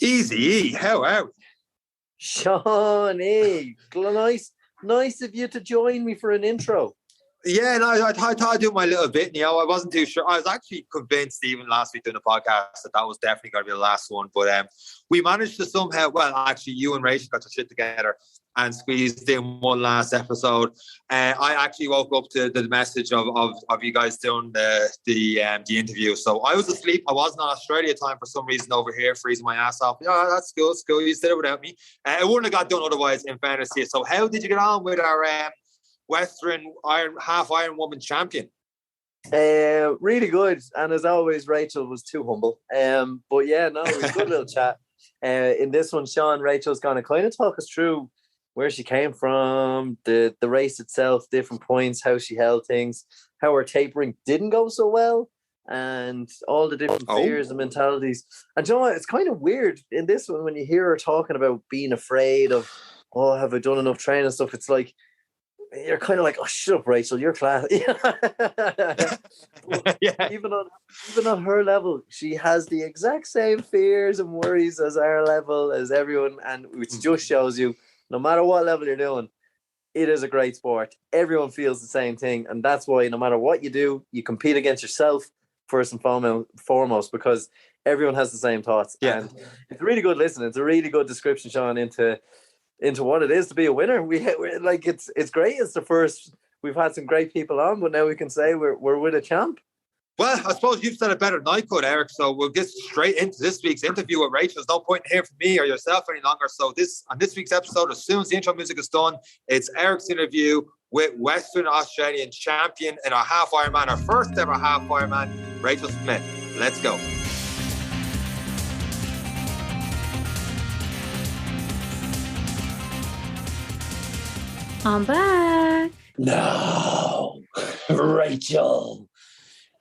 Easy E, how are we? Sean, hey, nice of you to join me for an intro. Yeah, no, I thought I'd do my little bit. I wasn't too sure. I was actually convinced even last week doing the podcast that was definitely going to be the last one. But we managed to somehow, well, actually, you and Rachel got your shit together and squeezed in one last episode. I actually woke up to the message of you guys doing the interview. So I was asleep. I wasn't on Australia time for some reason over here, freezing my ass off. Yeah, that's cool. It's cool. You did it without me. It wouldn't have got done otherwise, in fairness to you. So how did you get on with our Western half Iron woman champion? Really good, and as always, Rachel was too humble. But yeah, no, it was a good little chat. In this one, Sean, Rachel's going to kind of talk us through where she came from, the race itself, different points, how she held things, how her tapering didn't go so well, and all the different fears and mentalities. And you know what? It's kind of weird in this one when you hear her talking about being afraid of, oh, have I done enough training and stuff? It's like, you're kind of like, oh, shut up, Rachel, you're class. Yeah. Even on her level, she has the exact same fears and worries as our level, as everyone, and which just shows you, no matter what level you're doing, it is a great sport. Everyone feels the same thing, and that's why no matter what you do, you compete against yourself first and foremost, because everyone has the same thoughts. Yeah. And it's really good listening. It's a really good description, Sean, into what it is to be a winner. We're like, it's great. It's the first. We've had some great people on, but now we can say we're with a champ. Well, I suppose you've said it better than I could, Eric. So we'll get straight into this week's interview with Rachel. There's no point in hearing from me or yourself any longer. So on this week's episode, as soon as the intro music is done, it's Eric's interview with Western Australian champion in our half Ironman, our first ever half Ironman, Rachael Smyth. Let's go. I'm back. No, Rachel,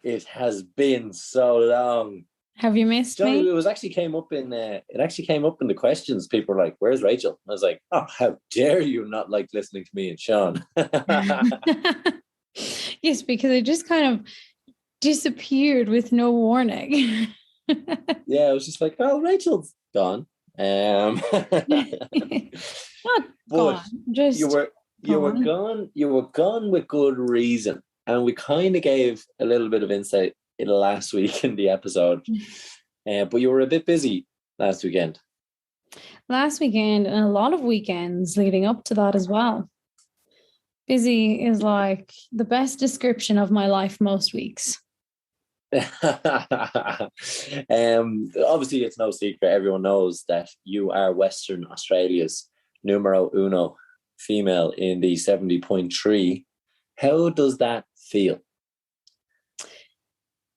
it has been so long. Have you missed me? It actually came up in the questions. People were like, "Where's Rachel?" I was like, "Oh, how dare you not like listening to me and Sean?" Yes, because I just kind of disappeared with no warning. Yeah, I was just like, "Oh, Rachel's gone." Not gone. Just you were gone. You were gone with good reason, and we kind of gave a little bit of insight in last week in the episode. But you were a bit busy last weekend. Last weekend and a lot of weekends leading up to that as well. Busy is like the best description of my life most weeks. Obviously, it's no secret. Everyone knows that you are Western Australia's numero uno female in the 70.3. How does that feel?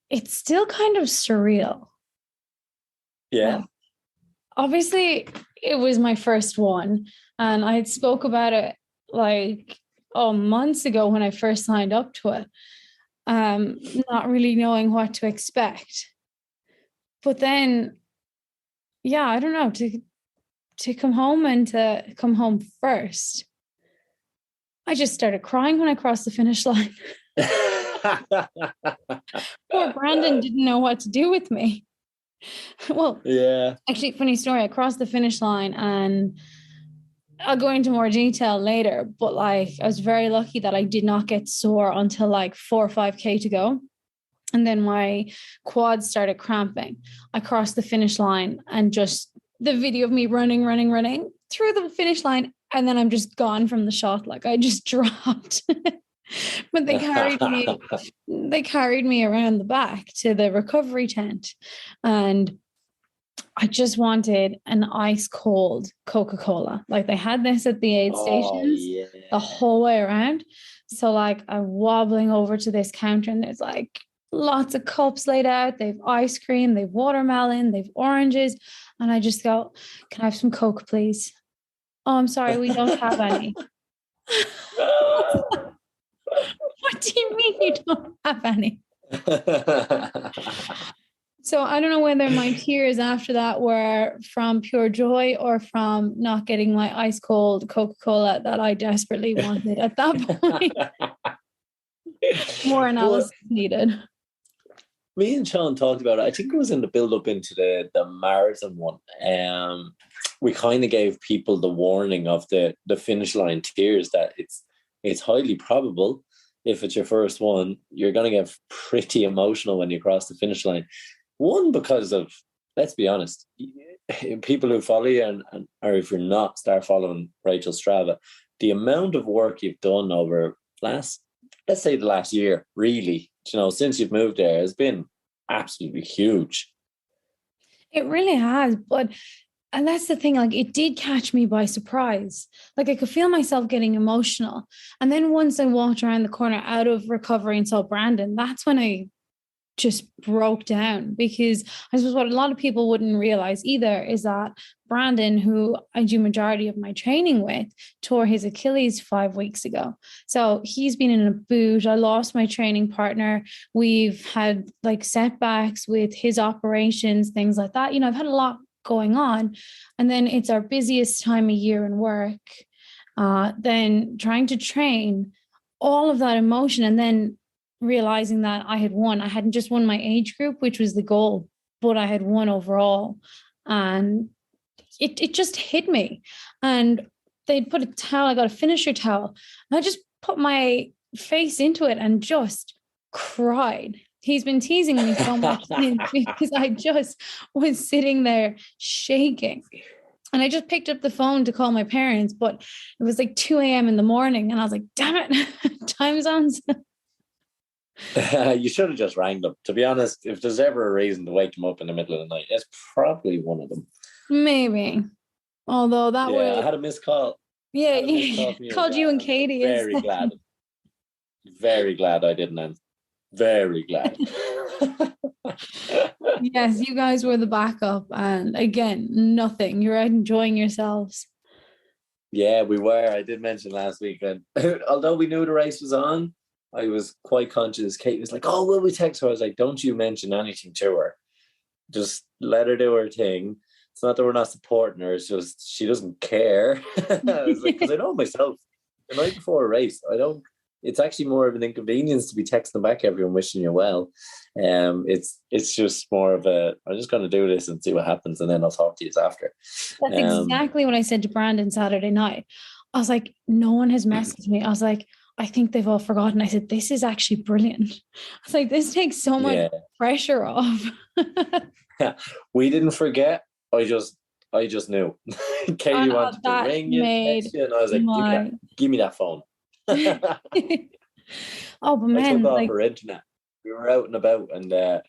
It's still kind of surreal. Yeah. Obviously, it was my first one, and I had spoke about it months ago when I first signed up to it. Not really knowing what to expect. But then, yeah, I don't know, to come home and to come home first, I just started crying when I crossed the finish line. Poor Brandon didn't know what to do with me. Well, yeah. Actually, funny story, I crossed the finish line and I'll go into more detail later, but I was very lucky that I did not get sore until 4 or 5K to go. And then my quads started cramping. I crossed the finish line and just the video of me running through the finish line. And then I'm just gone from the shot. I just dropped. But they carried me around the back to the recovery tent. And I just wanted an ice cold Coca-Cola. They had this at the aid stations the whole way around. So I'm wobbling over to this counter and there's lots of cups laid out. They've ice cream, they've watermelon, they've oranges. And I just go, can I have some Coke, please? Oh, I'm sorry, we don't have any. What do you mean you don't have any? So I don't know whether my tears after that were from pure joy or from not getting my ice cold Coca-Cola that I desperately wanted at that point. More analysis needed. me and Sean talked about it. I think it was in the build-up into the marathon one. We kind of gave people the warning of the finish line tears that it's highly probable if it's your first one, you're going to get pretty emotional when you cross the finish line. One, because of, let's be honest, people who follow you or if you're not, start following Rachael Strava, the amount of work you've done over let's say the last year, really, since you've moved there, has been absolutely huge. It really has, and that's the thing, like it did catch me by surprise. Like I could feel myself getting emotional. And then once I walked around the corner out of recovery and saw Brandon, that's when I just broke down, because I suppose what a lot of people wouldn't realize either is that Brandon, who I do majority of my training with, tore his Achilles 5 weeks ago. So he's been in a boot. I lost my training partner. We've had like setbacks with his operations, things like that. I've had a lot going on. And then it's our busiest time of year in work. Then trying to train, all of that emotion, and then realizing that I hadn't just won my age group, which was the goal, but I had won overall. And it just hit me. And they'd put a towel, I got a finisher towel, and I just put my face into it and just cried. He's been teasing me so much because I just was sitting there shaking. And I just picked up the phone to call my parents, but it was like 2 a.m. in the morning. And I was like, damn it, time zones. You should have just rang them. To be honest, if there's ever a reason to wake them up in the middle of the night, it's probably one of them. Maybe. Although that way. I had a missed call. Yeah, called you and Katie. Very glad. Very glad I didn't answer. Very glad. Yes, you guys were the backup. And again, nothing. You're out enjoying yourselves. Yeah, we were. I did mention last week. And although we knew the race was on, I was quite conscious. Kate was like, oh, will we text her? I was like, don't you mention anything to her. Just let her do her thing. It's not that we're not supporting her. It's just she doesn't care. I was like, because I know myself, the night before a race, it's actually more of an inconvenience to be texting back everyone wishing you well. It's just more of I'm just going to do this and see what happens, and then I'll talk to you after. That's exactly what I said to Brandon Saturday night. I was like, no one has messaged me. I was like, I think they've all forgotten. I said, this is actually brilliant. I was like, this takes so much pressure off. We didn't forget. I just knew. Katie wanted to ring you, text you, and I was like, give me that phone. Oh, but man, I took off her internet. We were out and about, and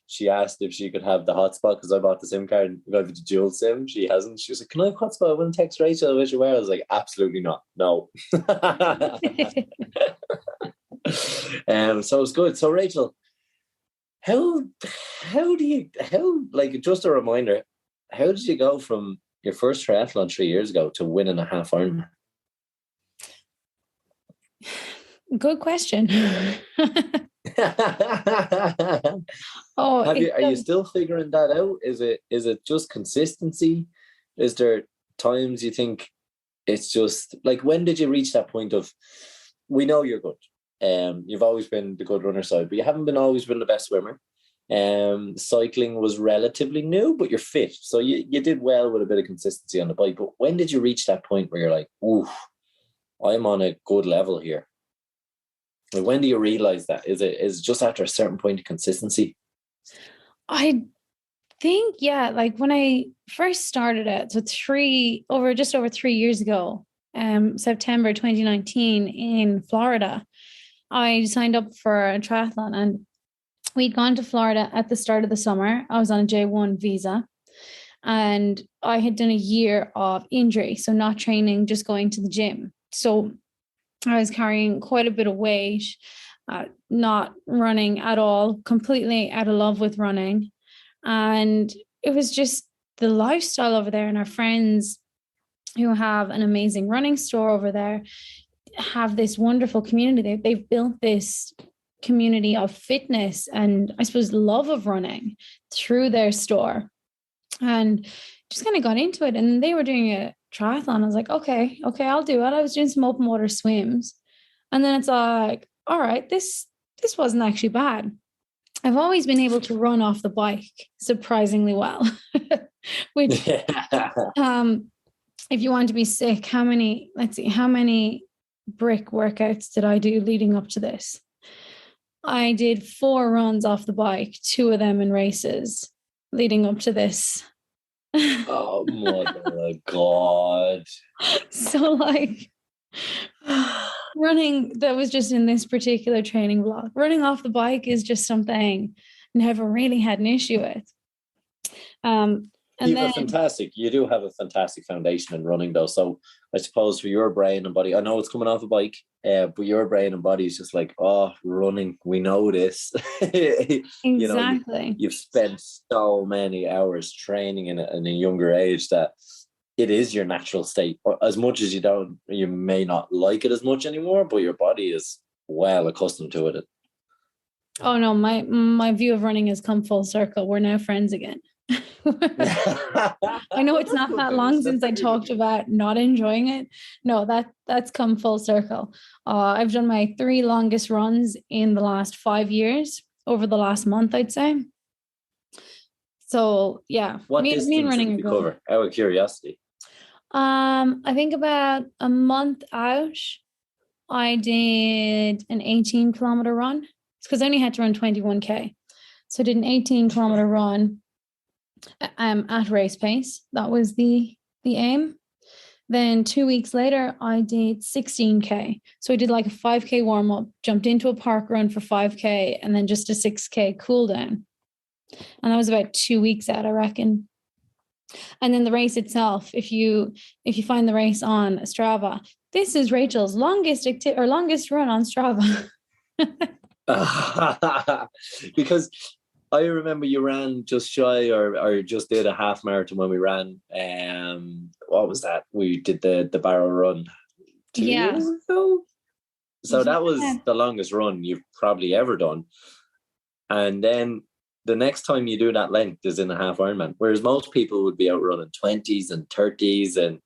she asked if she could have the hotspot because I bought the SIM card and got the dual SIM. She hasn't. She was like, "Can I have hotspot? I want to text Rachael. I wish you were." I was like, "Absolutely not. No." So it's good. So Rachael, how just a reminder, how did you go from your first triathlon 3 years ago to winning a half Ironman? Good question. Are you still figuring that out? Is it just consistency? Is there times you think it's just like, when did you reach that point of, we know you're good, you've always been the good runner side, but you haven't always been the best swimmer. Cycling was relatively new, but you're fit, so you did well with a bit of consistency on the bike. But when did you reach that point where you're like, ooh, I'm on a good level here? Like, when do you realize that? Is it just after a certain point of consistency? I think, like when I first started it, so just over 3 years ago, September 2019 in Florida, I signed up for a triathlon, and we'd gone to Florida at the start of the summer. I was on a J1 visa, and I had done a year of injury, so not training, just going to the gym. So I was carrying quite a bit of weight, not running at all, completely out of love with running. And it was just the lifestyle over there. And our friends who have an amazing running store over there have this wonderful community. They've built this community of fitness and, I suppose, love of running through their store. And just kind of got into it. And they were doing a triathlon. I was like, okay, I'll do it. I was doing some open water swims. And then it's like, all right, this wasn't actually bad. I've always been able to run off the bike surprisingly well, which, if you want to be sick, how many brick workouts did I do leading up to this? I did 4 runs off the bike, 2 of them in races leading up to this. Oh my God. So like running, that was just in this particular training block. Running off the bike is just something never really had an issue with. You do have a fantastic foundation in running though. So I suppose for your brain and body, I know it's coming off a bike, but your brain and body is just like, oh, running, we know this. Exactly. You've spent so many hours training in a younger age that it is your natural state. As much as you may not like it as much anymore, but your body is well accustomed to it. Oh no, my view of running has come full circle. We're now friends again. I know it's not that long since I talked about not enjoying it. No, that's come full circle. I've done my 3 longest runs in the last 5 years, over the last month, I'd say. So yeah, what me and running did you cover? Out of curiosity. I think about a month out, I did an 18-kilometer run. It's because I only had to run 21k, so I did an 18-kilometer run. At race pace. That was the aim. Then 2 weeks later, I did 16k. So I did like a 5k warm up, jumped into a park run for 5k, and then just a 6k cool down. And that was about 2 weeks out, I reckon. And then the race itself, if you find the race on Strava, this is Rachel's longest run on Strava. Because I remember you ran just shy or just did a half marathon when we ran. What was that? We did the barrel run 2 years ago. So that was the longest run you've probably ever done. And then the next time you do that length is in a half Ironman, whereas most people would be out running 20s and 30s, and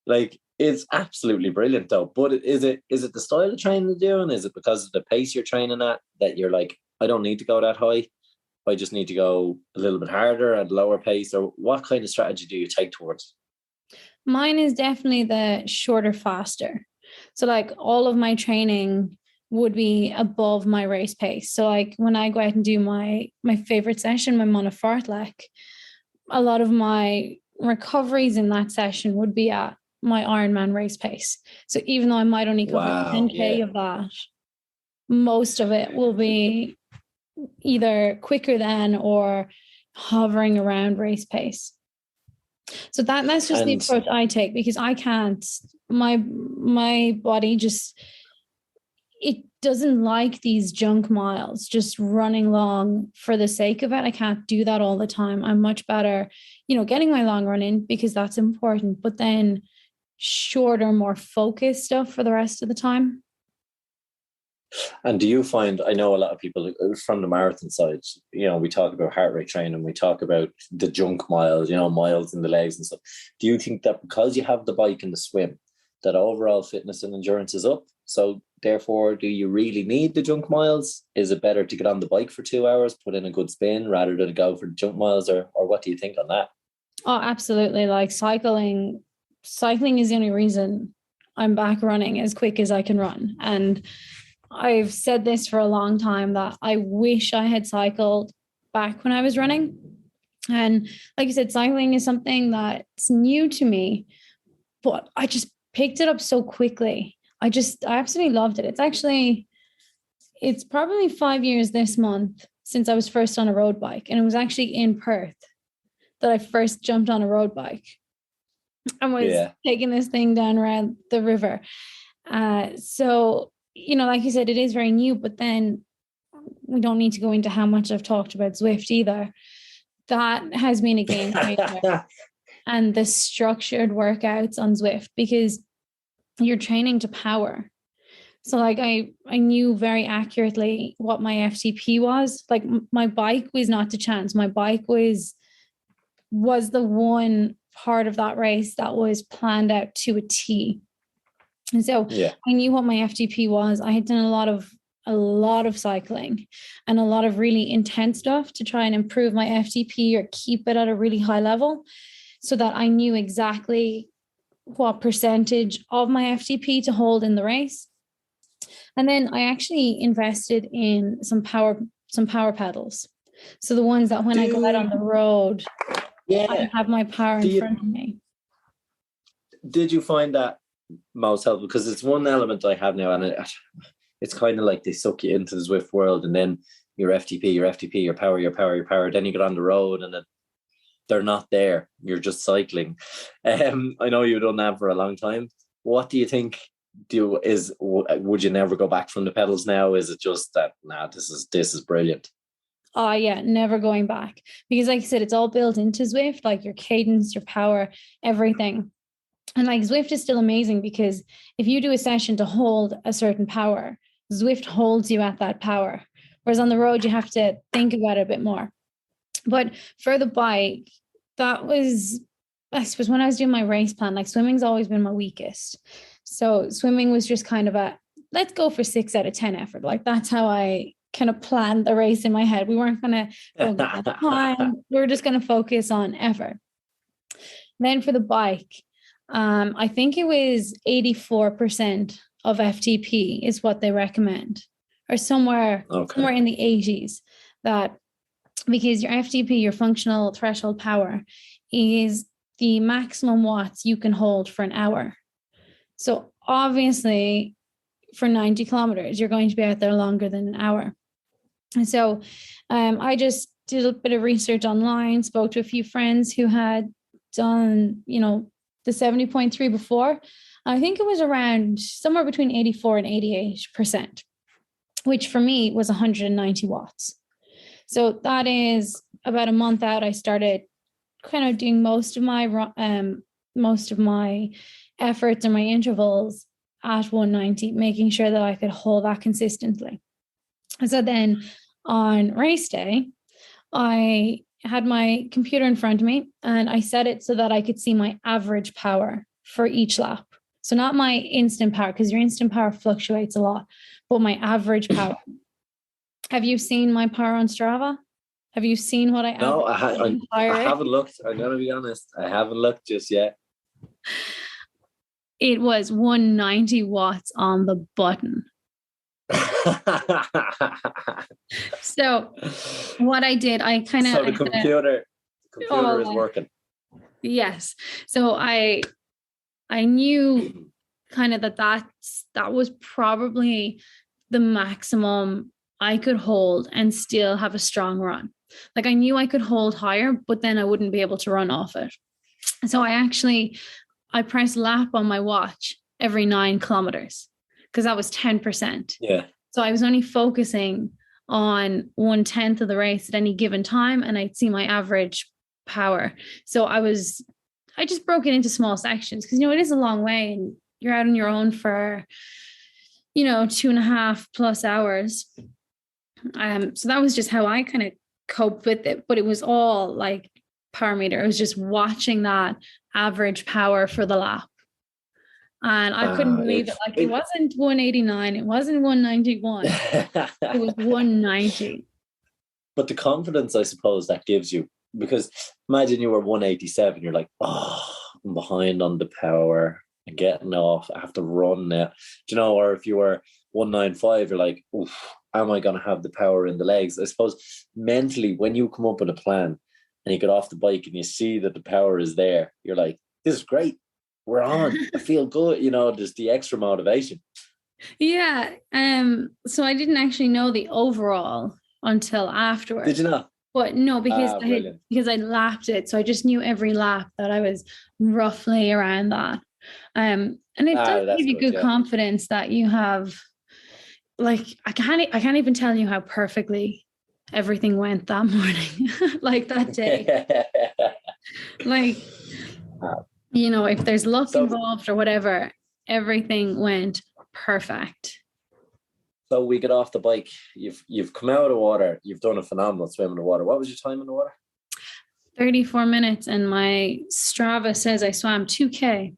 like it's absolutely brilliant though. But is it the style of training you're doing? Is it because of the pace you're training at that you're like, I don't need to go that high? I just need to go a little bit harder at lower pace? Or what kind of strategy do you take towards? Mine is definitely the shorter, faster. So like all of my training would be above my race pace. So like when I go out and do my favorite session, my monofartlek, a lot of my recoveries in that session would be at my Ironman race pace. So even though I might only cover 10k of that, most of it will be either quicker than or hovering around race pace. So that's just the approach I take, because I can't, my body just, it doesn't like these junk miles, just running long for the sake of it. I can't do that all the time. I'm much better, getting my long run in, because that's important, but then shorter, more focused stuff for the rest of the time. And do you find, I know a lot of people from the marathon side, we talk about heart rate training, we talk about the junk miles, miles in the legs and stuff. Do you think that because you have the bike and the swim, that overall fitness and endurance is up? So therefore, do you really need the junk miles? Is it better to get on the bike for 2 hours, put in a good spin rather than go for the junk miles? Or what do you think on that? Oh, absolutely. Like cycling is the only reason I'm back running as quick as I can run. And I've said this for a long time that I wish I had cycled back when I was running. And like you said, cycling is something that's new to me, but I just picked it up so quickly. I absolutely loved it. It's probably 5 years this month since I was first on a road bike. And it was actually in Perth that I first jumped on a road bike and was taking this thing down around the river. So, like you said, it is very new, but then we don't need to go into how much I've talked about Zwift either. That has been a game changer. And the structured workouts on Zwift, because you're training to power. So like I knew very accurately what my FTP was. Like my bike was not the chance. My bike was the one part of that race that was planned out to a T. And so I knew what my FTP was. I had done a lot of a lot of cycling and a lot of really intense stuff to try and improve my FTP or keep it at a really high level, so that I knew exactly what percentage of my FTP to hold in the race. And then I actually invested in some power pedals. So the ones that when I go out on the road, I have my power in front of me. Did you find that most helpful? Because it's one element I have now, and it's kind of like they suck you into the Zwift world, and then your FTP, your power. Then you get on the road, and then they're not there. You're just cycling. I know you've done that for a long time. What do you think? Would you never go back from the pedals now? Is it just that this is brilliant? Oh yeah, never going back, because like I said, it's all built into Zwift, like your cadence, your power, everything. And like Zwift is still amazing, because if you do a session to hold a certain power, Zwift holds you at that power. Whereas on the road, you have to think about it a bit more. But for the bike, that was, I suppose, when I was doing my race plan, like swimming's always been my weakest. So swimming was just kind of let's go for 6 out of 10 effort. Like that's how I kind of planned the race in my head. We weren't going to go get that time. We were just going to focus on effort. Then for the bike, I think it was 84% of FTP is what they recommend, or somewhere in the 80s, that because your FTP, your functional threshold power, is the maximum watts you can hold for an hour. So obviously for 90 kilometers, you're going to be out there longer than an hour. And so I just did a bit of research online, spoke to a few friends who had done, the 70.3 before. I think it was around somewhere between 84 and 88%, which for me was 190 watts. So that is about a month out. I started kind of doing most of my efforts and my intervals at 190, making sure that I could hold that consistently. So then on race day, I had my computer in front of me and I set it so that I could see my average power for each lap. So not my instant power, because your instant power fluctuates a lot, but my average power. Have you seen my power on Strava? Have you seen what I average? No, I haven't looked. I'm going to be honest. I haven't looked just yet. It was 190 watts on the button. So what I did, I kind of... So the computer is working. Yes. So I knew kind of that was probably the maximum I could hold and still have a strong run. Like I knew I could hold higher, but then I wouldn't be able to run off it. So I pressed lap on my watch every 9 kilometers, because that was 10%. Yeah. So I was only focusing on 1/10 of the race at any given time, and I'd see my average power. So I just broke it into small sections, because, it is a long way and you're out on your own for, 2.5 plus hours. So that was just how I kind of coped with it, but it was all like power meter. It was just watching that average power for the lap. And I couldn't believe it. Like it wasn't 189. It wasn't 191. It was 190. But the confidence, I suppose, that gives you, because imagine you were 187. You're like, I'm behind on the power. I'm getting off. I have to run now. Or if you were 195, you're like, am I going to have the power in the legs? I suppose mentally, when you come up with a plan and you get off the bike and you see that the power is there, you're like, this is great. We're on. I feel good. There's the extra motivation. Yeah. So I didn't actually know the overall until afterwards. Did you not? But no, because I lapped it. So I just knew every lap that I was roughly around that. And it does give you good confidence that you have, like, I can't even tell you how perfectly everything went that morning, like that day. Like, if there's luck involved or whatever, everything went perfect. So we get off the bike. You've come out of the water. You've done a phenomenal swim in the water. What was your time in the water? 34 minutes, and my Strava says I swam 2K.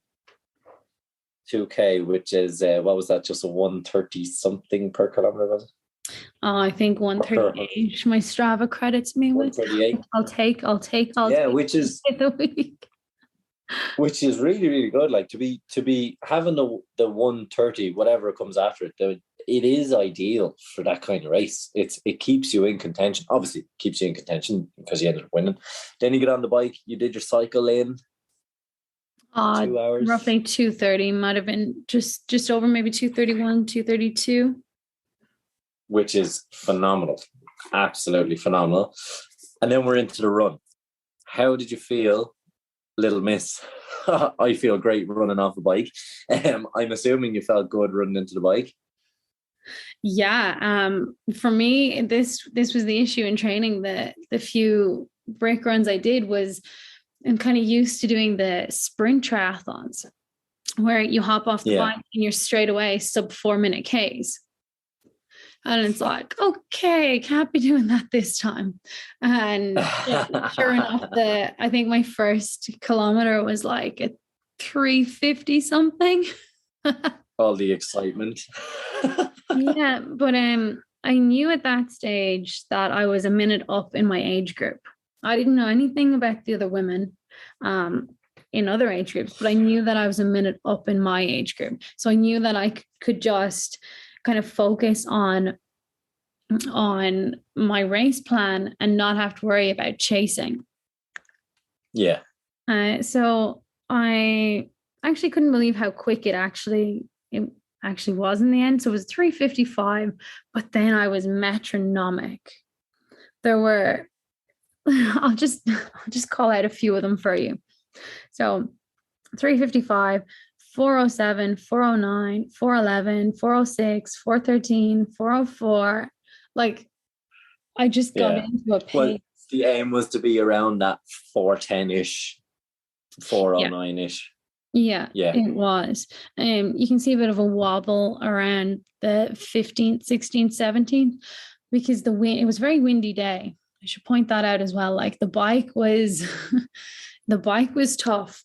2K, which is, what was that? Just a 130 something per kilometer, was it? I think 138. My Strava credits me with. 138. I'll take Yeah, which is the week. Which is really, really good. Like to be having the 130, whatever comes after it, it is ideal for that kind of race. It keeps you in contention. Obviously, it keeps you in contention because you ended up winning. Then you get on the bike, you did your cycle in 2 hours. Roughly 2:30, might have been just over maybe 2:31, 2:32. Which is phenomenal. Absolutely phenomenal. And then we're into the run. How did you feel? Little miss. I feel great running off a bike. I'm assuming you felt good running into the bike. Yeah. For me, this was the issue in training. The few break runs I did was I'm kind of used to doing the sprint triathlons where you hop off the bike and you're straight away sub 4-minute Ks. And it's like, okay, can't be doing that this time. And sure enough, I think my first kilometer was like a 350 something. All the excitement. Yeah, but I knew at that stage that I was a minute up in my age group. I didn't know anything about the other women in other age groups, but I knew that I was a minute up in my age group. So I knew that I could just kind of focus on my race plan and not have to worry about chasing. Yeah. So I actually couldn't believe how quick it actually was in the end. So it was 3:55, but then I was metronomic. There were, I'll just call out a few of them for you. So 3:55, 4:07, 4:09, 4:11, 4:06, 4:13, 4:04. Like I just got into a pace. Well, the aim was to be around that 4:10-ish, 4:09-ish. Yeah, it was. You can see a bit of a wobble around the 15th, 16th, 17th because the wind, it was a very windy day. I should point that out as well. Like the bike was tough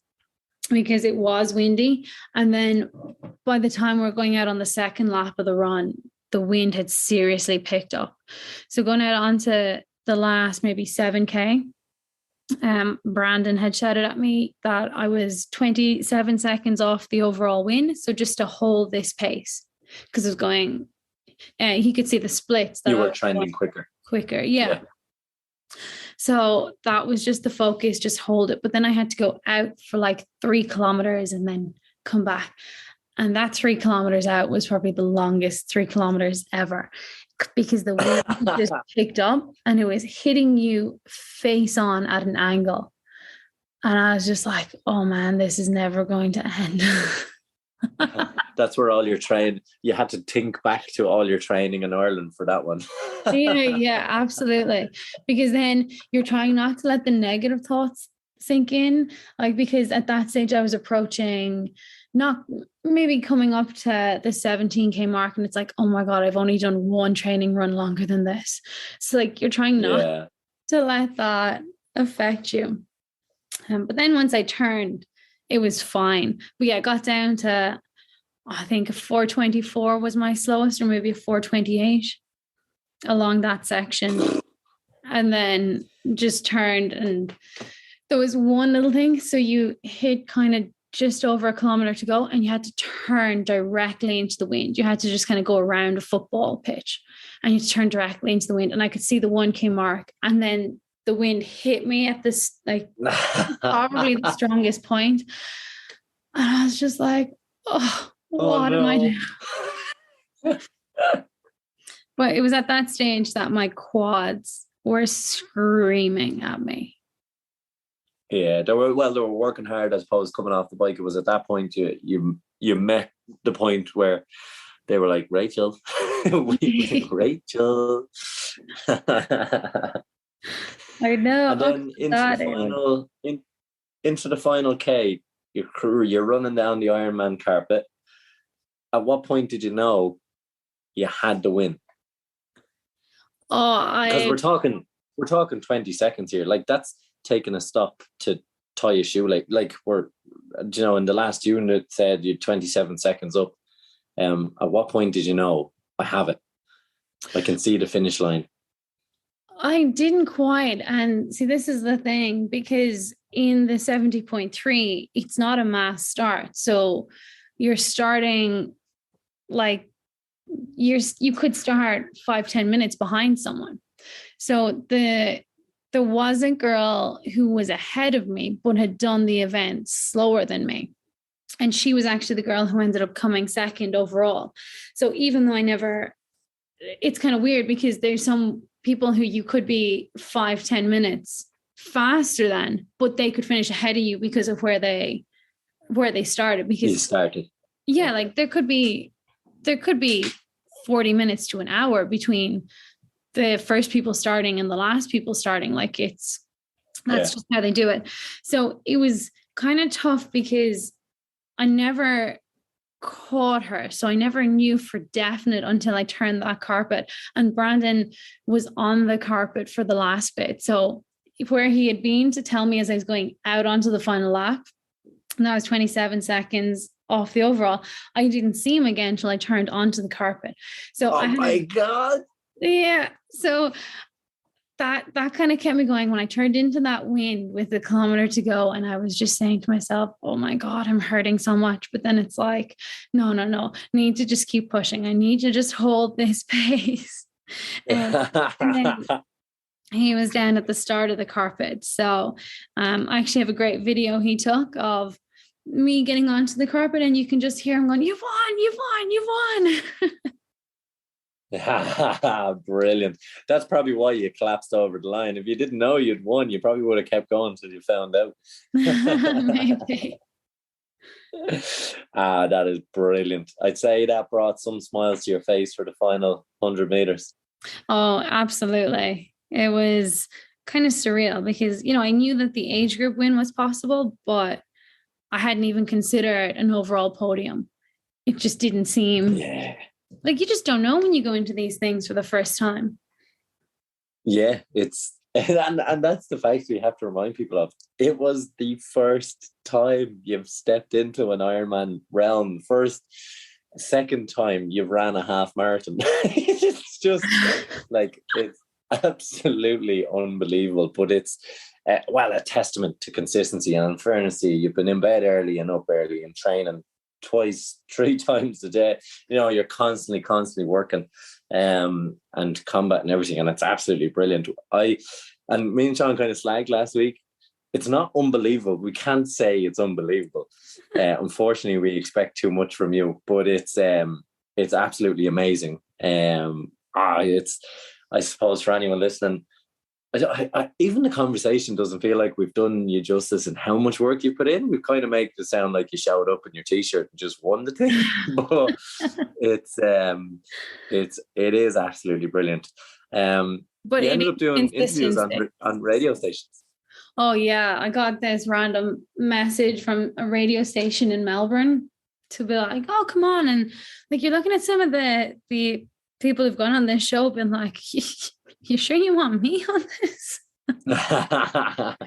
because it was windy. And then by the time we're going out on the second lap of the run, the wind had seriously picked up. So going out onto the last maybe 7K, Brandon had shouted at me that I was 27 seconds off the overall win. So just to hold this pace, because it was going, he could see the splits. You were trending quicker. Yeah. So that was just the focus, just hold it. But then I had to go out for like 3 kilometers and then come back. And that 3 kilometers out was probably the longest 3 kilometers ever because the wind just picked up and it was hitting you face on at an angle. And I was just like, oh man, this is never going to end. That's where all your you had to think back to all your training in Ireland for that one. Yeah, absolutely. Because then you're trying not to let the negative thoughts sink in. Like, because at that stage I was approaching, not maybe coming up to the 17K mark, and it's like, oh my God, I've only done one training run longer than this. So like you're trying not to let that affect you. But then once I turned, it was fine. But yeah, I got down to, I think a 4:24 was my slowest, or maybe a 4:28 along that section. And then just turned, and there was one little thing. So you hit kind of just over a kilometer to go, and you had to turn directly into the wind. You had to just kind of go around a football pitch and you had to turn directly into the wind. And I could see the 1K mark, and then the wind hit me at this, like probably the strongest point. And I was just like, oh, what am I doing? But it was at that stage that my quads were screaming at me. Yeah, they were working hard, I suppose, coming off the bike. It was at that point you met the point where they were like, Rachel, Rachel. I know. And then into the final K, you're running down the Ironman carpet. At what point did you know you had the win? Because we're talking 20 seconds here. Like that's taking a stop to tie a shoe. Like we're, in the last unit said you're 27 seconds up. At what point did you know I have it? I can see the finish line. I didn't quite. And see, this is the thing, because in the 70.3, it's not a mass start. So you're starting like you could start 5-10 minutes behind someone. So there was a girl who was ahead of me, but had done the event slower than me. And she was actually the girl who ended up coming second overall. So even though it's kind of weird, because there's some people who you could be 5-10 minutes faster than, but they could finish ahead of you because of where they started. Because you started. Yeah, like there could be 40 minutes to an hour between the first people starting and the last people starting. Like that's just how they do it. So it was kind of tough because I never caught her. So I never knew for definite until I turned that carpet, and Brandon was on the carpet for the last bit. So where he had been to tell me as I was going out onto the final lap, and that was 27 seconds off the overall, I didn't see him again until I turned onto the carpet. So my God. Yeah. So that kind of kept me going when I turned into that wind with a kilometer to go. And I was just saying to myself, oh my God, I'm hurting so much. But then it's like, no. I need to just keep pushing. I need to just hold this pace. And then he was down at the start of the carpet. So I actually have a great video he took of me getting onto the carpet, and you can just hear him going, you've won. Brilliant. That's probably why you collapsed over the line. If you didn't know you'd won, you probably would have kept going until you found out. Maybe. That is brilliant. I'd say that brought some smiles to your face for the final 100 meters. Oh, absolutely. It was kind of surreal because, I knew that the age group win was possible, but I hadn't even considered an overall podium. It just didn't seem... Yeah. Like, you just don't know when you go into these things for the first time. Yeah, and that's the fact we have to remind people of. It was the first time you've stepped into an Ironman realm. Second time you've ran a half marathon. It's just like, it's absolutely unbelievable. But it's, a testament to consistency. And in fairness, you've been in bed early and up early and training 2-3 times a day. You're constantly working and combat and everything, and it's absolutely brilliant. Me and Sean kind of slagged last week. It's not unbelievable. We can't say it's unbelievable. Unfortunately, we expect too much from you, but it's absolutely amazing. It's, I suppose, for anyone listening, even the conversation doesn't feel like we've done you justice in how much work you put in. We kind of make it sound like you showed up in your t-shirt and just won the thing, but it is absolutely brilliant. But you ended up doing interviews on radio stations. Oh yeah, I got this random message from a radio station in Melbourne to be like, "Oh, come on!" And like, you're looking at some of the people who've gone on this show, been like, you sure you want me on this? But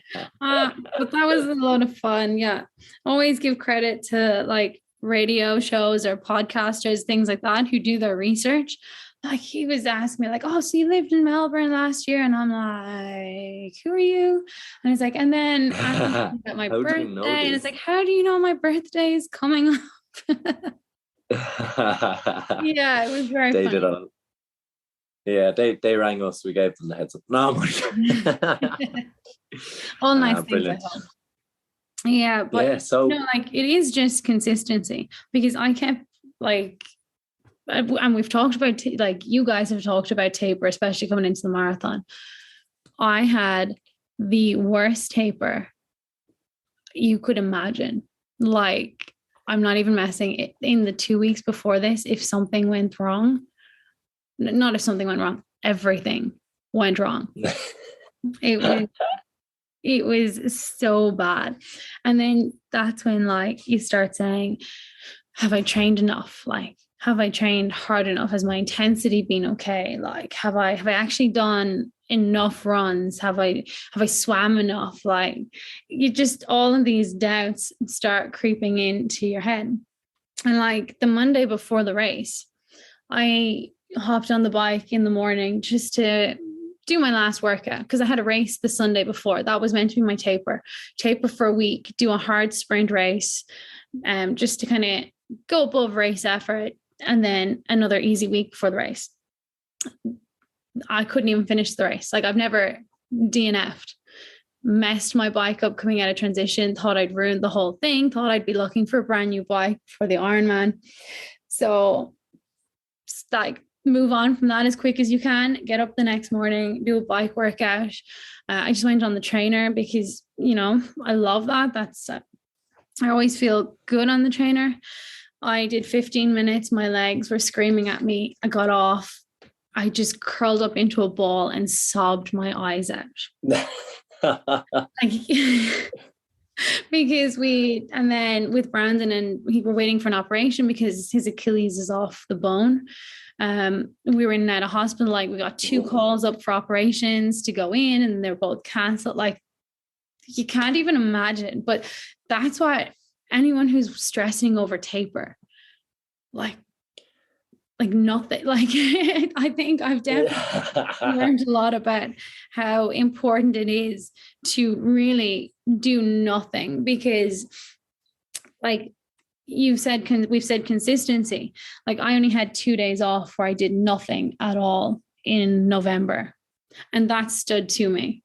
that was a lot of fun. Yeah. Always give credit to like radio shows or podcasters, things like that, who do their research. Like, he was asking me like, oh, so you lived in Melbourne last year? And I'm like, who are you? And he's like, and then at my birthday, and it's like, how do you know my birthday is coming up? Yeah, it was very funny. Did all. Yeah, they rang us. We gave them the heads up. No, all nice things. I hope. Yeah, but yeah, so like, it is just consistency, because I kept like, and we've talked about like, you guys have talked about taper, especially coming into the marathon. I had the worst taper you could imagine. Like, I'm not even messing. In the 2 weeks before this, if something went wrong, not if something went wrong, everything went wrong. It was so bad. And then that's when like you start saying, have I trained enough? Like, have I trained hard enough? Has my intensity been okay? Like, have I actually done enough runs? Have I swam enough? Like, you just, all of these doubts start creeping into your head. And like the Monday before the race, I hopped on the bike in the morning just to do my last workout, because I had a race the Sunday before. That was meant to be my taper for a week, do a hard sprint race, just to kind of go above race effort, and then another easy week before the race. I couldn't even finish the race. Like, I've never DNF'd, messed my bike up coming out of transition, thought I'd ruined the whole thing, thought I'd be looking for a brand new bike for the Ironman. So like, move on from that as quick as you can, get up the next morning, do a bike workout. I just went on the trainer because, you know, I love that. I always feel good on the trainer. I did 15 minutes. My legs were screaming at me. I got off. I just curled up into a ball and sobbed my eyes out. Because and then with Brandon, and we were waiting for an operation because his Achilles is off the bone. We were in and out of hospital. Like, we got 2 calls up for operations to go in, and they're both canceled. Like, you can't even imagine. But that's why anyone who's stressing over taper, like nothing, like I think I've definitely learned a lot about how important it is to really do nothing, because like we've said consistency. Like, I only had 2 days off where I did nothing at all in November, and that stood to me.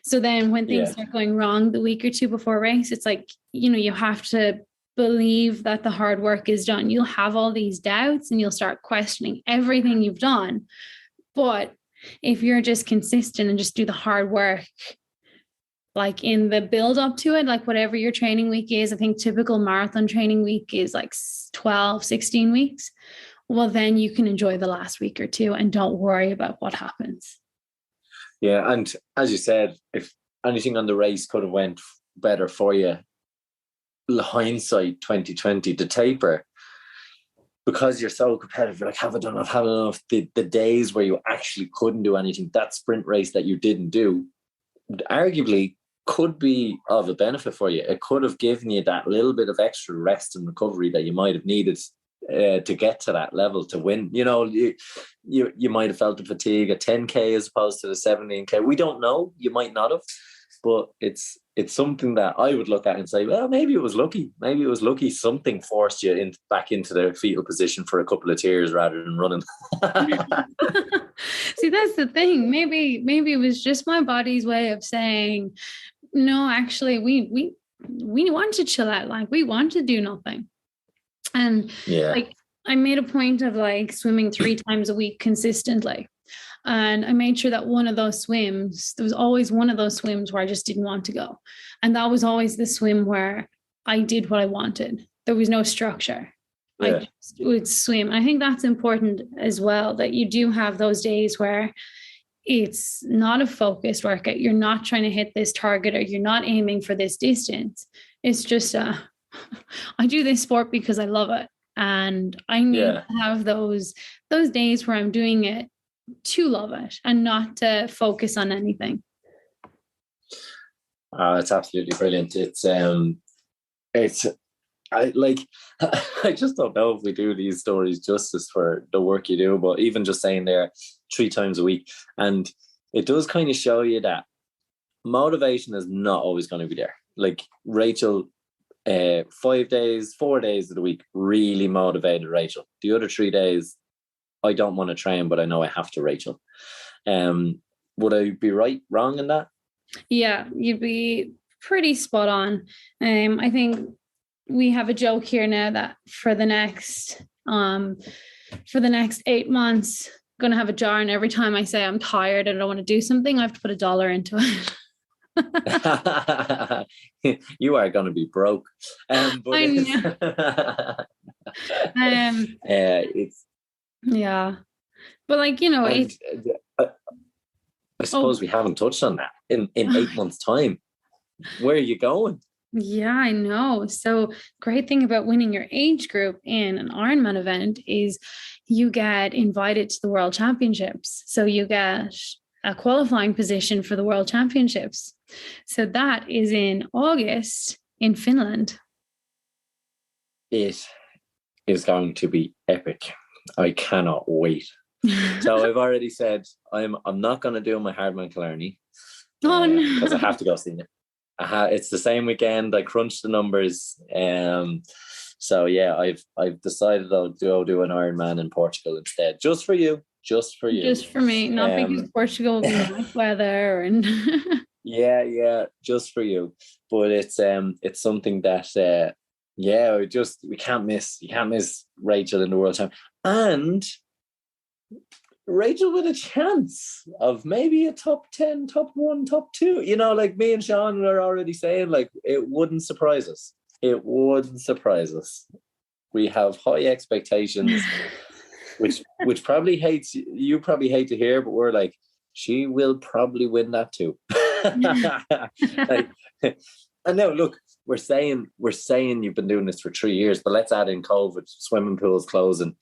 So then when things start going wrong the week or 2 before a race, it's like, you know, you have to believe that the hard work is done. You'll have all these doubts and you'll start questioning everything you've done. But if you're just consistent and just do the hard work, like in the build up to it, like whatever your training week is, I think typical marathon training week is like 12, 16 weeks. Well, then you can enjoy the last week or 2 and don't worry about what happens. Yeah. And as you said, if anything on the race could have went better for you, hindsight 2020, the taper, because you're so competitive, you're like, have I done enough, have enough? The days where you actually couldn't do anything, that sprint race that you didn't do, arguably could be of a benefit for you. It could have given you that little bit of extra rest and recovery that you might have needed to get to that level to win. You know, you might have felt the fatigue at 10K as opposed to the 17K. We don't know. You might not have, but it's something that I would look at and say, well, maybe it was lucky. Maybe it was lucky something forced you back into the fetal position for a couple of tiers rather than running. See, that's the thing. Maybe it was just my body's way of saying, no, actually, we want to chill out. Like, we want to do nothing. And like, I made a point of like swimming 3 times a week consistently. And I made sure that one of those swims, there was always one of those swims where I just didn't want to go. And that was always the swim where I did what I wanted. There was no structure. I just would swim. I think that's important as well, that you do have those days where it's not a focused workout. You're not trying to hit this target, or you're not aiming for this distance. It's just, I do this sport because I love it. And I need to have those days where I'm doing it to love it and not to focus on anything. It's absolutely brilliant. I just don't know if we do these stories justice for the work you do, but even just saying there 3 times a week, and it does kind of show you that motivation is not always going to be there. Like Rachael, 4 days of the week really motivated Rachael. The other 3 days, I don't want to train, but I know I have to, Rachael. Would I be wrong in that? Yeah, you'd be pretty spot on. I think we have a joke here now that for the next 8 months, I'm going to have a jar, and every time I say I'm tired and I don't want to do something, I have to put $1 into it. You are going to be broke. But I know. Yeah, but like, you know, I suppose we haven't touched on that in 8 months' time. Where are you going? Yeah, I know. So great thing about winning your age group in an Ironman event is you get invited to the World Championships. So you get a qualifying position for the World Championships. So that is in August in Finland. It is going to be epic. I cannot wait. So I've already said I'm not going to do my Hardman Killarney. Oh no! Because I have to go see it. It's the same weekend. I crunched the numbers. So yeah, I've decided I'll do an Ironman in Portugal instead, just for you. Just for me, not because Portugal will be nice weather and yeah, just for you. But it's something that we can't miss. You can't miss Rachel in the World Champ, and Rachel with a chance of maybe a top 10, top 1, top 2. You know, like me and Sean were already saying, like, it wouldn't surprise us. It wouldn't surprise us. We have high expectations, which you probably hate to hear, but we're like, she will probably win that too. And now look, we're saying you've been doing this for 3 years, but let's add in COVID, swimming pools closing.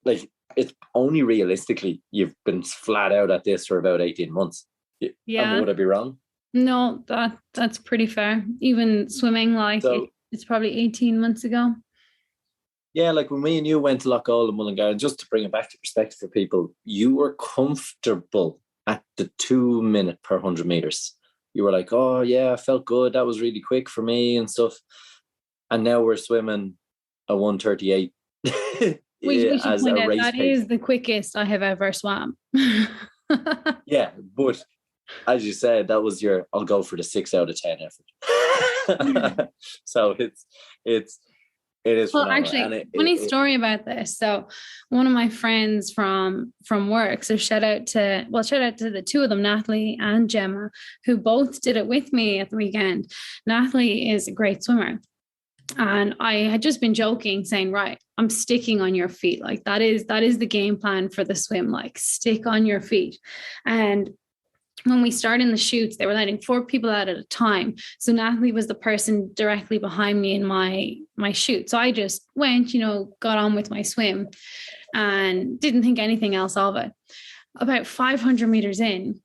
Like, it's only realistically you've been flat out at this for about 18 months. Yeah. Would I be wrong? No, that's pretty fair. Even swimming, like, it's probably 18 months ago. Yeah, like when me and you went to Loughgall and Mullingar, and just to bring it back to perspective for people, you were comfortable at the 2 minute per 100 meters. You were like, oh yeah, I felt good. That was really quick for me and stuff. And now we're swimming a 1:38. We should point out that is the quickest I have ever swam. Yeah, but as you said, that was I'll go for the 6 out of 10 effort. So it is well, actually, funny story about this. So one of my friends from work, so shout out to the two of them, Natalie and Gemma, who both did it with me at the weekend. Natalie is a great swimmer. And I had just been joking, saying, right, I'm sticking on your feet. Like that is the game plan for the swim, like stick on your feet. And when we started in the shoots, they were letting 4 people out at a time. So Natalie was the person directly behind me in my shoot. So I just went, got on with my swim and didn't think anything else of it. About 500 meters in,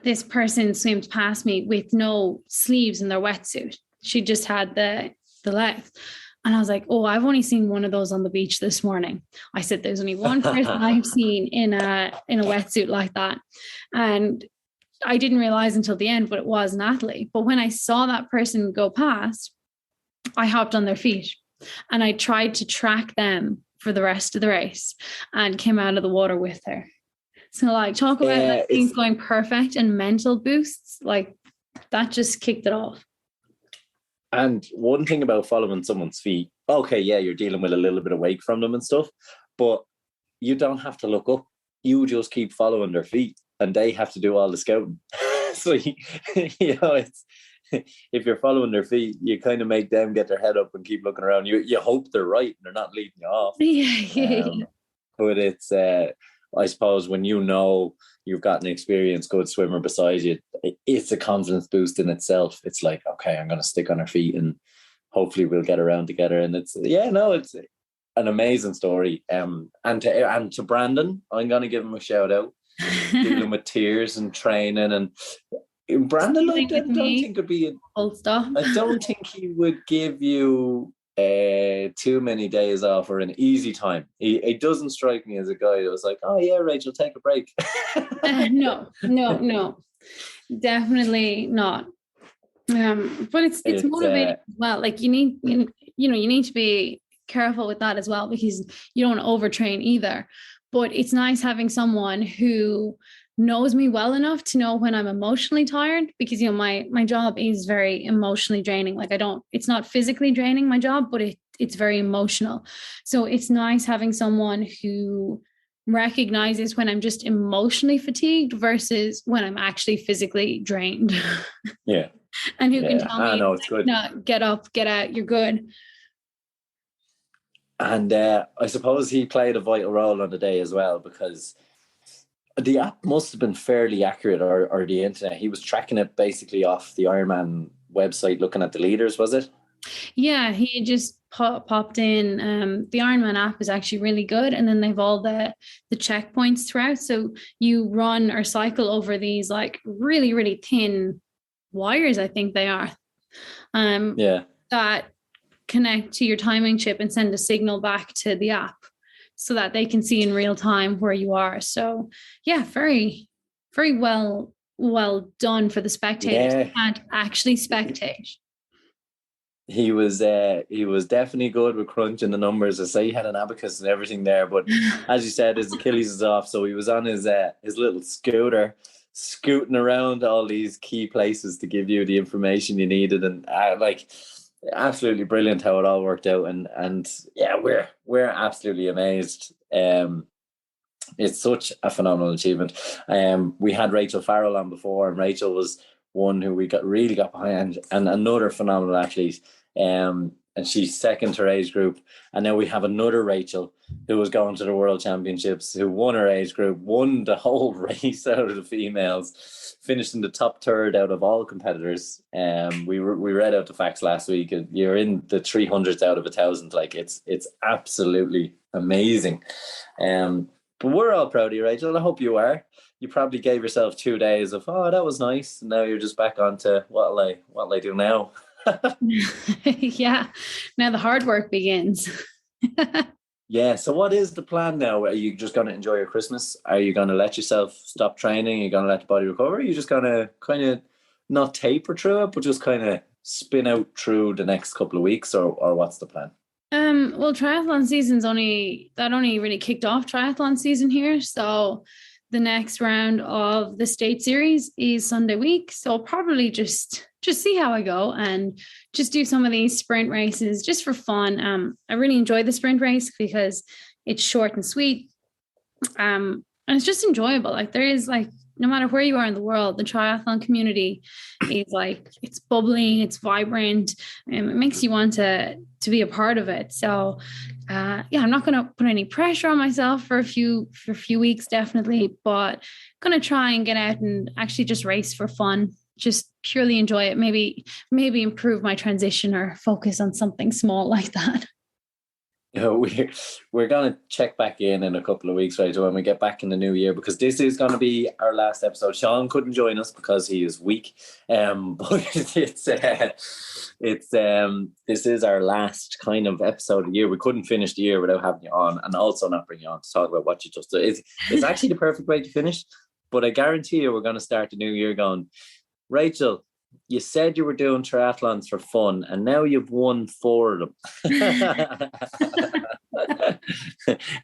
this person swam past me with no sleeves in their wetsuit. She just had the legs. And I was like, oh, I've only seen one of those on the beach this morning. I said, there's only one person I've seen in a wetsuit like that. And I didn't realize until the end, but it was Natalie. But when I saw that person go past, I hopped on their feet and I tried to track them for the rest of the race and came out of the water with her. So like, talk about things going perfect and mental boosts, like that just kicked it off. And one thing about following someone's feet, okay, yeah, you're dealing with a little bit of weight from them and stuff, but you don't have to look up. You just keep following their feet and they have to do all the scouting. So, it's, if you're following their feet, you kind of make them get their head up and keep looking around. You hope they're right and they're not leading you off. But it's, I suppose when you've got an experienced good swimmer beside you, it's a confidence boost in itself. It's like, okay, I'm going to stick on her feet and hopefully we'll get around together. And it's an amazing story. And to Brandon, I'm going to give him a shout out. Dealing with tears and training, and Brandon, I don't think would be old stuff. I don't think he would give you too many days off or an easy time. He doesn't strike me as a guy that was like, oh yeah, Rachel, take a break. No, definitely not. But it's motivating as well. Like you need to be careful with that as well, because you don't want to overtrain either. But it's nice having someone who knows me well enough to know when I'm emotionally tired, because, my job is very emotionally draining. Like it's not physically draining, my job, but it's very emotional. So it's nice having someone who recognizes when I'm just emotionally fatigued versus when I'm actually physically drained. Yeah. And who can tell me, no, it's good. No, get up, get out, you're good. And I suppose he played a vital role on the day as well, because the app must have been fairly accurate, or the internet. He was tracking it basically off the Ironman website, looking at the leaders, was it? Yeah, he just popped in. The Ironman app is actually really good. And then they've all the checkpoints throughout. So you run or cycle over these like really, really thin wires, I think they are. That connect to your timing chip and send a signal back to the app. so that they can see in real time where you are. So yeah, very, very well done for the spectators. Yeah. You can't actually spectate. He was definitely good with crunching the numbers. I say he had an abacus and everything there, but as you said, his Achilles is off, so he was on his little scooter, scooting around all these key places to give you the information you needed, and absolutely brilliant how it all worked out. And yeah, we're absolutely amazed. It's such a phenomenal achievement. We had Rachael Farrell on before, and Rachael was one who we really got behind, and another phenomenal athlete. And she's second to her age group. And now we have another Rachael who was going to the World Championships, who won her age group, won the whole race out of the females, finished in the top third out of all competitors. We read out the facts last week. You're in the 300s out of 1,000. Like it's absolutely amazing. But we're all proud of you, Rachael. I hope you are. You probably gave yourself 2 days of, oh, that was nice. And now you're just back onto what'll I do now? Yeah. Now the hard work begins. Yeah. So what is the plan now? Are you just going to enjoy your Christmas? Are you going to let yourself stop training? Are you going to let the body recover? Are you just going to kind of not taper through it, but just kind of spin out through the next couple of weeks, or what's the plan? Well, triathlon season's only really kicked off triathlon season here. So the next round of the state series is Sunday week. So I'll probably just see how I go and just do some of these sprint races just for fun. I really enjoy the sprint race because it's short and sweet. And it's just enjoyable. Like there is no matter where you are in the world, the triathlon community is it's bubbling, it's vibrant, and it makes you want to be a part of it. So I'm not going to put any pressure on myself for a few weeks, definitely, but going to try and get out and actually just race for fun, just purely enjoy it. Maybe improve my transition or focus on something small like that. We're going to check back in a couple of weeks, right, when we get back in the new year, because this is going to be our last episode. Sean couldn't join us because he is weak, but this is our last kind of episode of the year. We couldn't finish the year without having you on, and also not bring you on to talk about what you just did. It's actually the perfect way to finish, but I guarantee you we're going to start the new year going, Rachael, you said you were doing triathlons for fun, and now you've won 4 of them.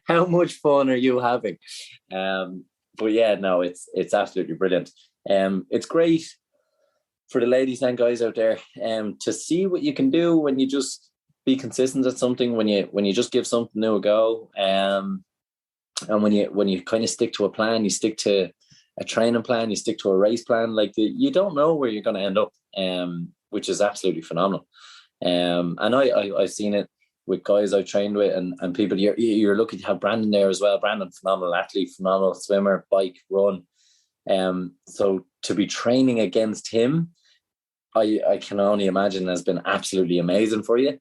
How much fun are you having? But yeah, no, it's absolutely brilliant. It's great for the ladies and guys out there to see what you can do when you just be consistent at something, when you just give something new a go, and when you kind of stick to a plan, you stick to a training plan, you stick to a race plan. You don't know where you're going to end up, which is absolutely phenomenal. And I've seen it with guys I've trained with and people. You're lucky to have Brandon there as well. Brandon, phenomenal athlete, phenomenal swimmer, bike, run. So to be training against him, I can only imagine has been absolutely amazing for you.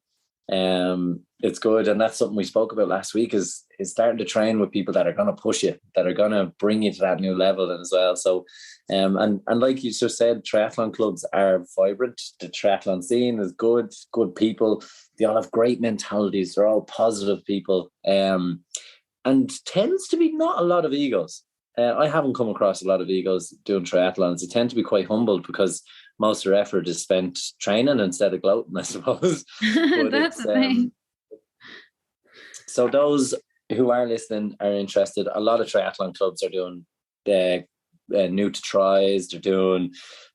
It's good, and that's something we spoke about last week, is starting to train with people that are going to push you, that are going to bring you to that new level as well. So and like you just said, triathlon clubs are vibrant. The triathlon scene is good people. They all have great mentalities. They're all positive people, and tends to be not a lot of egos. I haven't come across a lot of egos doing triathlons. They tend to be quite humbled because most of their effort is spent training instead of gloating, I suppose. That's the thing. So those who are listening are interested. A lot of triathlon clubs are doing the new to tries. They're doing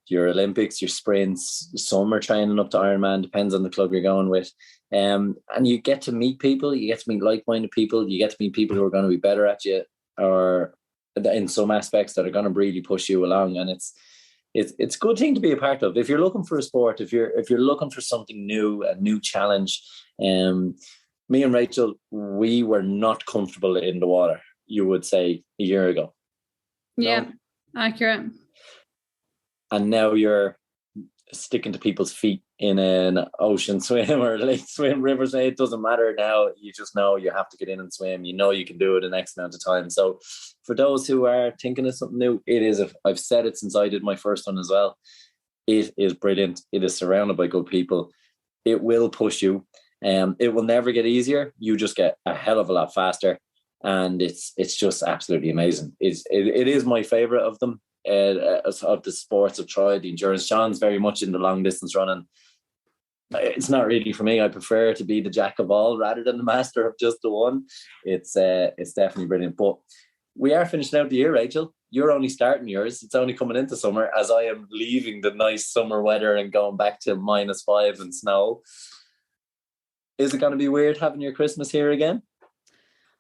your Olympics, your sprints. Some are training up to Ironman. Depends on the club you're going with. And you get to meet people. You get to meet like-minded people. You get to meet people who are going to be better at you, or in some aspects that are going to really push you along. And it's a good thing to be a part of. If you're looking for a sport, if you're looking for something new, a new challenge, me and Rachael, we were not comfortable in the water, you would say, a year ago. Yeah, no? Accurate. And now you're sticking to people's feet in an ocean swim or lake swim, river swim. It doesn't matter now. You just know you have to get in and swim. You know you can do it the next amount of time. So for those who are thinking of something new, it is. I've said it since I did my first one as well. It is brilliant. It is surrounded by good people. It will push you. It will never get easier. You just get a hell of a lot faster. and it's just absolutely amazing. It is my favorite of them, of the sports I've tried. The endurance. Sean's very much in the long distance running. It's not really for me. I prefer to be the jack of all rather than the master of just the one. It's definitely brilliant. But we are finishing out the year, Rachel. You're only starting yours. It's only coming into summer, as I am leaving the nice summer weather and going back to -5 and snow. Is it going to be weird having your Christmas here again?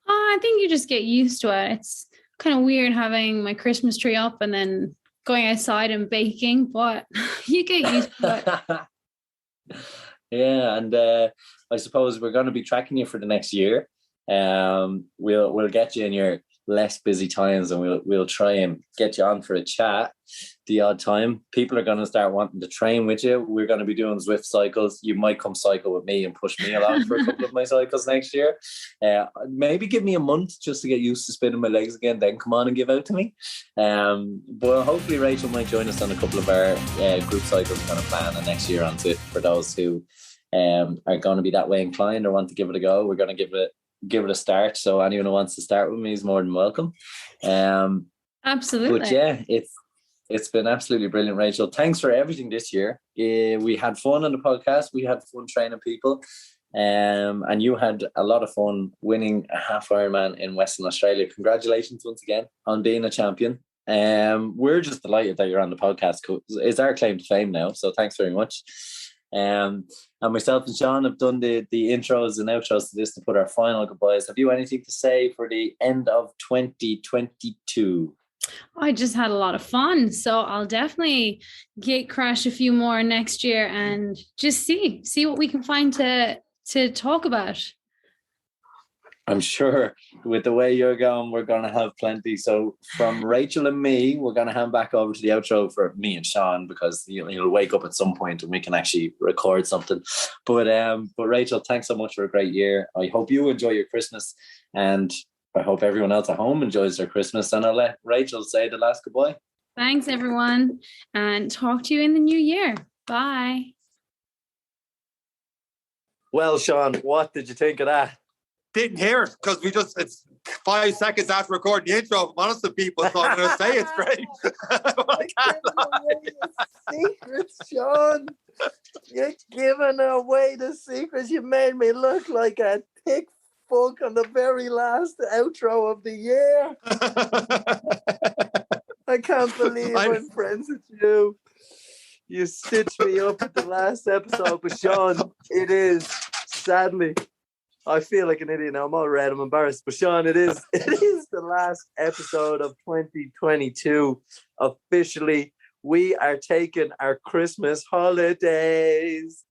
I think you just get used to it. It's kind of weird having my Christmas tree up and then going outside and baking, but you get used to it. Yeah, and I suppose we're going to be tracking you for the next year. We'll get you in your less busy times, and we'll try and get you on for a chat the odd time. People are going to start wanting to train with you. We're going to be doing Zwift cycles. You might come cycle with me and push me along for a couple of my cycles next year. Maybe give me a month just to get used to spinning my legs again, then come on and give out to me. But hopefully Rachel might join us on a couple of our group cycles kind of plan and next year on Zwift for those who are going to be that way inclined or want to give it a go. We're going to give it a start. So anyone who wants to start with me is more than welcome. Absolutely. But yeah, it's been absolutely brilliant, Rachel. Thanks for everything this year. We had fun on the podcast. We had fun training people. And you had a lot of fun winning a half Ironman in Western Australia. Congratulations once again on being a champion. We're just delighted that you're on the podcast. It's our claim to fame now. So thanks very much. And myself and Sean have done the intros and outros to this to put our final goodbyes. Have you anything to say for the end of 2022? I just had a lot of fun, so I'll definitely gate crash a few more next year and just see what we can find to talk about. I'm sure with the way you're going, we're going to have plenty. So from Rachel and me, we're going to hand back over to the outro for me and Sean, because you'll wake up at some point and we can actually record something. But Rachel, thanks so much for a great year. I hope you enjoy your Christmas, and I hope everyone else at home enjoys their Christmas. And I'll let Rachel say the last goodbye. Thanks, everyone, and talk to you in the new year. Bye. Well, Sean, what did you think of that? Didn't hear it because it's 5 seconds after recording the intro. I'm honest with people, so I'm going to say it's great. I can't lie. Secrets, Sean. You're giving away the secrets. You made me look like a thick fuck on the very last outro of the year. I can't believe I'm friends with you. You stitched me up at the last episode, but Sean, it is, sadly, I feel like an idiot now. I'm all red. I'm embarrassed. But Sean, it is the last episode of 2022. Officially, we are taking our Christmas holidays.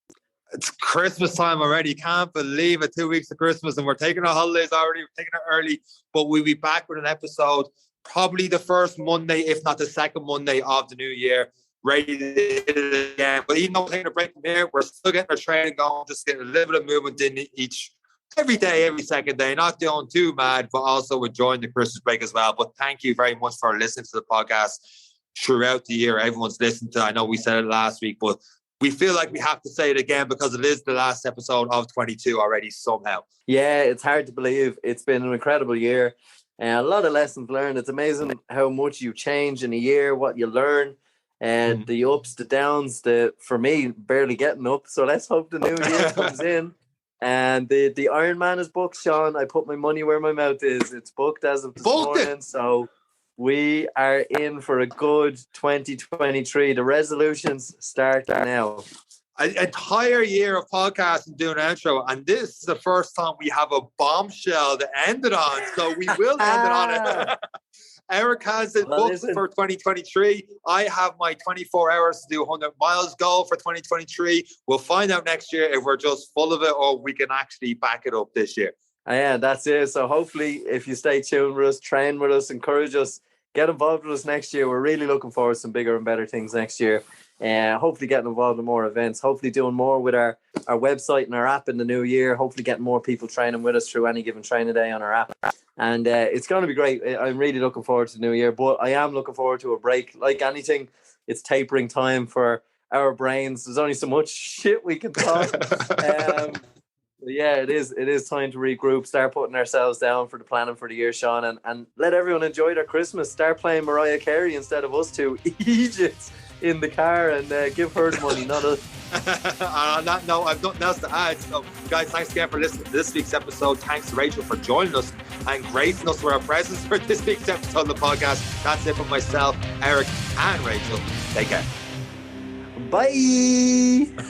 It's Christmas time already. Can't believe it. 2 weeks of Christmas and we're taking our holidays already. We're taking it early. But we'll be back with an episode probably the first Monday, if not the second Monday of the new year. Ready to hit it again. But even though we're taking a break from here, we're still getting our training going, just getting a little bit of movement in every day, every second day, not going too mad, but also enjoying the Christmas break as well. But thank you very much for listening to the podcast throughout the year. Everyone's listened to it. I know we said it last week, but we feel like we have to say it again because it is the last episode of 22 already somehow. Yeah, it's hard to believe. It's been an incredible year and a lot of lessons learned. It's amazing how much you change in a year, what you learn, and the ups, the downs, for me, barely getting up. So let's hope the new year comes in. And the Ironman is booked, Sean. I put my money where my mouth is. It's booked as of this morning. So we are in for a good 2023. The resolutions start now. An entire year of podcasting doing an outro. And this is the first time we have a bombshell to end it on. So we will end it on it. Eric has it booked for 2023. I have my 24 hours to do 100 miles goal for 2023. We'll find out next year if we're just full of it or we can actually back it up this year. Yeah, that's it. So hopefully if you stay tuned with us, train with us, encourage us, get involved with us next year. We're really looking forward to some bigger and better things next year. Hopefully getting involved in more events, hopefully doing more with our website and our app in the new year, hopefully getting more people training with us through any given training day on our app. And it's going to be great. I'm really looking forward to the new year, but I am looking forward to a break. Like anything, it's tapering time for our brains. There's only so much shit we can talk. yeah, it is time to regroup, start putting ourselves down for the planning for the year, Sean, and let everyone enjoy their Christmas. Start playing Mariah Carey instead of us two idiots in the car, and give her the money, not us. On that note, I've nothing else to add. So, guys, thanks again for listening to this week's episode. Thanks to Rachel for joining us and gracing us with our presence for this week's episode of the podcast. That's it from myself, Eric, and Rachel. Take care. Bye.